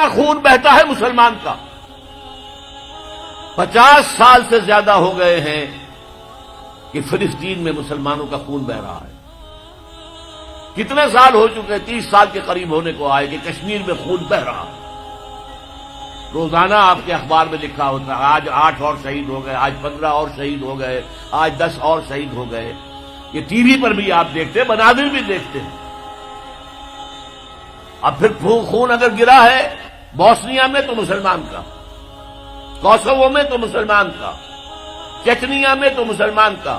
کا خون بہتا ہے مسلمان کا. 50 سال سے زیادہ ہو گئے ہیں کہ فلسطین میں مسلمانوں کا خون بہ رہا ہے. کتنے سال ہو چکے ہیں؟ 30 سال کے قریب ہونے کو آئے کہ کشمیر میں خون بہ رہا ہے. روزانہ آپ کے اخبار میں لکھا ہوتا ہے آج 8 اور شہید ہو گئے، آج 15 اور شہید ہو گئے، آج 10 اور شہید ہو گئے. یہ ٹی وی پر بھی آپ دیکھتے ہیں، مناظر بھی دیکھتے ہیں. اب پھر خون اگر گرا ہے بوسنیا میں تو مسلمان کا، کوسوو میں تو مسلمان کا، چچنیا میں تو مسلمان کا،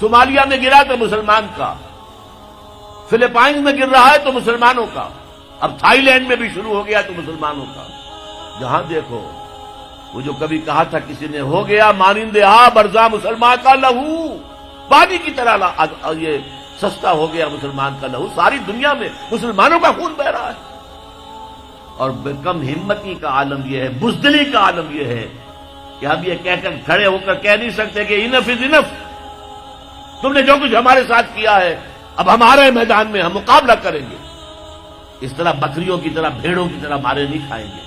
صومالیہ میں گرا تو مسلمان کا، فلپائنز میں گر رہا ہے تو مسلمانوں کا، اب تھائی لینڈ میں بھی شروع ہو گیا تو مسلمانوں کا. جہاں دیکھو وہ جو کبھی کہا تھا کسی نے، ہو گیا مانند برزاں مسلمان کا لہو، پانی کی طرح یہ سستا ہو گیا مسلمان کا لہو. ساری دنیا میں مسلمانوں کا خون بہ رہا ہے. اور کم ہمتی کا عالم یہ ہے، بزدلی کا عالم یہ ہے کہ ہم یہ کہہ کر کھڑے ہو کر کہہ نہیں سکتے کہ انف از انف، تم نے جو کچھ ہمارے ساتھ کیا ہے اب ہمارے میدان میں ہم مقابلہ کریں گے. اس طرح بکریوں کی طرح بھیڑوں کی طرح مارے نہیں کھائیں گے.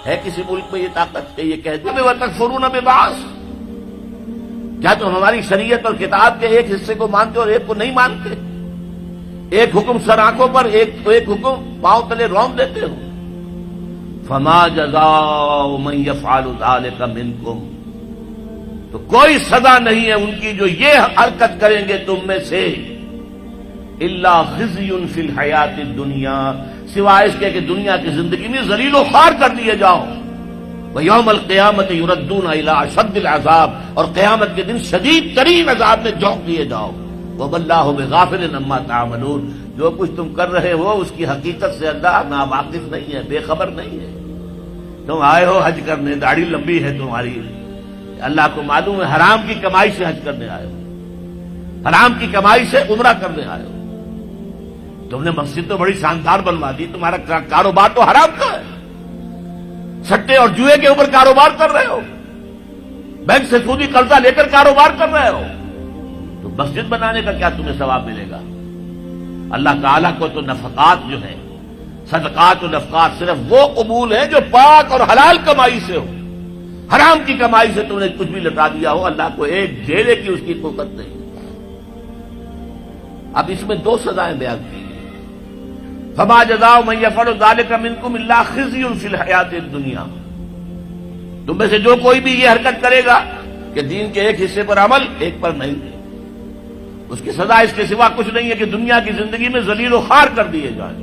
ہے کسی ملک میں یہ طاقت کہ یہ کہہ دے وَتَكْفُرُونَ بِبَعْضٍ؟ کیا تم ہماری شریعت اور کتاب کے ایک حصے کو مانتے اور ایک کو نہیں مانتے؟ ایک حکم سر آنکھوں پر، ایک حکم پاؤں تلے رون دیتے ہو. فَمَا جَزَاءُ مَن يَفْعَلُ ذَلِكَ مِنكُمْ، تو کوئی سزا نہیں ہے ان کی جو یہ حرکت کریں گے تم میں سے، إِلَّا خِزْيٌ فِي الْحَيَاةِ الدُّنْيَا، سوائے اس کے کہ دنیا کی زندگی میں ذلیل و خوار کر دیے جاؤ. وَيَوْمَ الْقِيَامَةِ يُرَدُّونَ إِلَىٰ أَشَدِّ الْعَذَابِ، اور قیامت کے دن شدید ترین عذاب میں جھونک دیے جاؤ. وَمَا اللَّهُ بِغَافِلٍ عَمَّا تَعْمَلُونَ، جو کچھ تم کر رہے ہو اس کی حقیقت سے اللہ ناواقف نہیں ہے، بے خبر نہیں ہے. تم آئے ہو حج کرنے، داڑھی لمبی ہے تمہاری، اللہ کو معلوم ہے حرام کی کمائی سے حج کرنے آئے ہو، حرام کی کمائی سے عمرہ کرنے آئے ہو. تم نے مسجد تو بڑی شاندار بنوا دی، تمہارا کاروبار تو حرام کا ہے، سٹے اور جوئے کے اوپر کاروبار کر رہے ہو، بینک سے سودی قرضہ لے کر کاروبار کر رہے ہو، تو مسجد بنانے کا کیا تمہیں ثواب ملے گا؟ اللہ تعالیٰ کو تو نفقات جو ہیں، صدقات و نفقات صرف وہ قبول ہیں جو پاک اور حلال کمائی سے ہو. حرام کی کمائی سے تم نے کچھ بھی لٹا دیا ہو، اللہ کو ایک ڈھیرے کی اس کی قوت نہیں. اب اس میں 2 سزائیں بیان کی. فَمَا جَزَاءُ مَن يَفْعَلُ ذَلِكَ مِنكُمْ إِلَّا خِزْيٌ فِي الْحَيَاةِ الدُّنْيَا، تم میں سے جو کوئی بھی یہ حرکت کرے گا کہ دین کے ایک حصے پر عمل ایک پر نہیں، اس کی سزا اس کے سوا کچھ نہیں ہے کہ دنیا کی زندگی میں ذلیل و خوار کر دیے جائیں.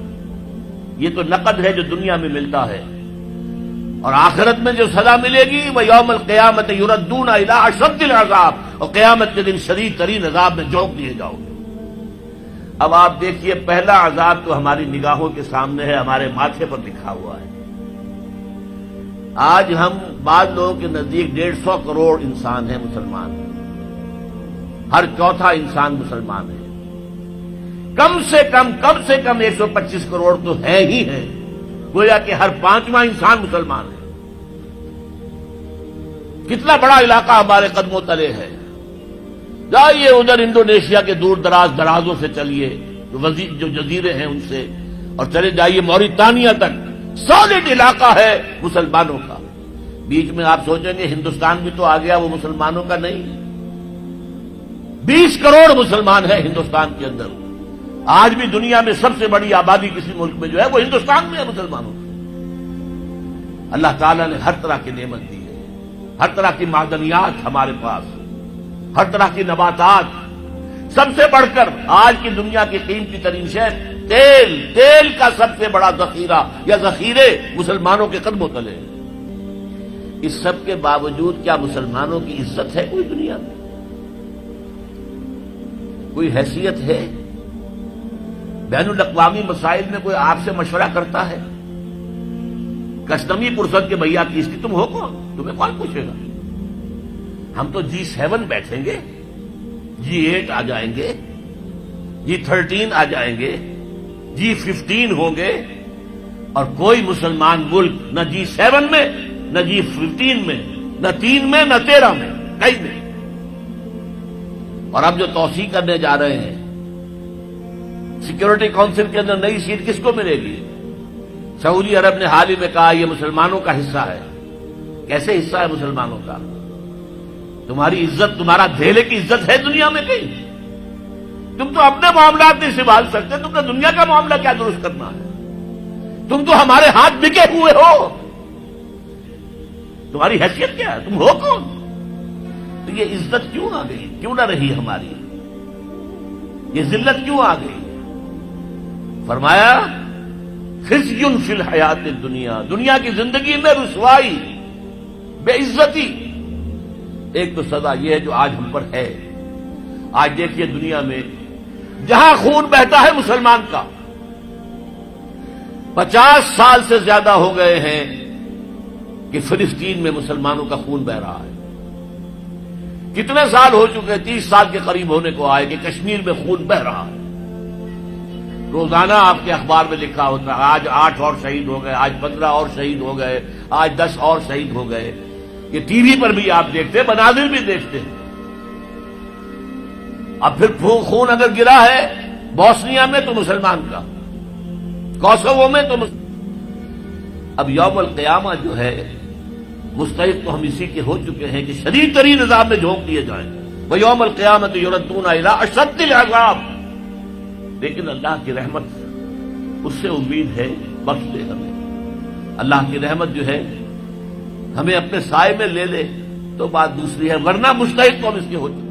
یہ تو نقد ہے جو دنیا میں ملتا ہے، اور آخرت میں جو سزا ملے گی وہ یوم القیامت یردون الی اشد العذاب، اور قیامت کے دن شدید ترین عذاب میں جھونک دیے جاؤ گے. اب آپ دیکھیے پہلا عذاب تو ہماری نگاہوں کے سامنے ہے، ہمارے ماتھے پر لکھا ہوا ہے. آج ہم بعض لوگوں کے نزدیک 150 کروڑ انسان ہیں مسلمان، ہر چوتھا انسان مسلمان ہے. کم سے کم 125 کروڑ تو ہے ہی ہے، گویا کہ ہر 5واں انسان مسلمان ہے. کتنا بڑا علاقہ ہمارے قدموں تلے ہے. جائیے ادھر انڈونیشیا کے دور دراز درازوں سے چلیے، جو جزیرے ہیں ان سے، اور چلے جائیے موریتانیہ تک، سالڈ علاقہ ہے مسلمانوں کا. بیچ میں آپ سوچیں گے ہندوستان بھی تو آ گیا، وہ مسلمانوں کا نہیں. 20 کروڑ مسلمان ہیں ہندوستان کے اندر. آج بھی دنیا میں سب سے بڑی آبادی کسی ملک میں جو ہے وہ ہندوستان میں ہے مسلمانوں کی. اللہ تعالیٰ نے ہر طرح کی نعمت دی ہے، ہر طرح کی معدنیات ہمارے پاس، ہر طرح کی نباتات. سب سے بڑھ کر آج کی دنیا کی قیمتی ترین شے تیل کا سب سے بڑا ذخیرہ یا ذخیرے مسلمانوں کے قدموں تلے. اس سب کے باوجود کیا مسلمانوں کی عزت ہے کوئی دنیا میں؟ کوئی حیثیت ہے؟ بین الاقوامی مسائل میں کوئی آپ سے مشورہ کرتا ہے؟ کسٹمی پرسد کے بھیا کس کی تم ہو کون؟ تمہیں کون پوچھے گا؟ ہم تو G7 بیٹھیں گے، G8 آ جائیں گے، G13 آ جائیں گے، G15 ہوں گے، اور کوئی مسلمان ملک نہ G7 میں، نہ G15 میں، نہ 3 میں، نہ 13 میں، کہیں نہیں. اور اب جو توسیع کرنے جا رہے ہیں، سیکورٹی کونسل کے اندر نئی سیٹ کس کو ملے گی؟ سعودی عرب نے حال ہی میں کہا یہ مسلمانوں کا حصہ ہے. کیسے حصہ ہے مسلمانوں کا؟ تمہاری عزت، تمہارا دھیلے کی عزت ہے دنیا میں کہیں؟ تم تو اپنے معاملات نہیں سنبھال سکتے، تم نے دنیا کا معاملہ کیا درست کرنا ہے؟ تم تو ہمارے ہاتھ بکے ہوئے ہو. تمہاری حیثیت کیا ہے؟ تم ہو کون؟ تو یہ عزت کیوں آ گئی؟ کیوں نہ رہی ہماری؟ یہ ذلت کیوں آ گئی؟ فرمایا خزي فی الحیات الدنیا، دنیا کی زندگی میں رسوائی، بے عزتی. ایک تو سزا یہ ہے جو آج ہم پر ہے. آج دیکھیے دنیا میں جہاں خون بہتا ہے مسلمان کا، 50 سال سے زیادہ ہو گئے ہیں کہ فلسطین میں مسلمانوں کا خون بہ رہا ہے. کتنے سال ہو چکے؟ 30 سال کے قریب ہونے کو آئے کہ کشمیر میں خون بہ رہا ہے. روزانہ آپ کے اخبار میں لکھا ہوتا ہے آج 8 اور شہید ہو گئے، آج 15 اور شہید ہو گئے، آج 10 اور شہید ہو گئے. یہ ٹی وی پر بھی آپ دیکھتے ہیں، مناظر بھی دیکھتے ہیں. اب پھر خون اگر گرا ہے بوسنیا میں تو مسلمان کا، کوسوو میں تو اب یوم القیامہ جو ہے مستحق تو ہم اسی کے ہو چکے ہیں کہ شدید ترین عذاب میں جھونک دیے جائیں. وَيَوْمَ الْقِيَامَةِ يُرَدُّونَ إِلَىٰ أَشَدِّ الْعَذَابِ. لیکن اللہ کی رحمت اس سے امید ہے، بخش دے ہمیں. اللہ کی رحمت جو ہے ہمیں اپنے سائے میں لے لے تو بات دوسری ہے، ورنہ مستحق تو ہم اس کے ہو چکے.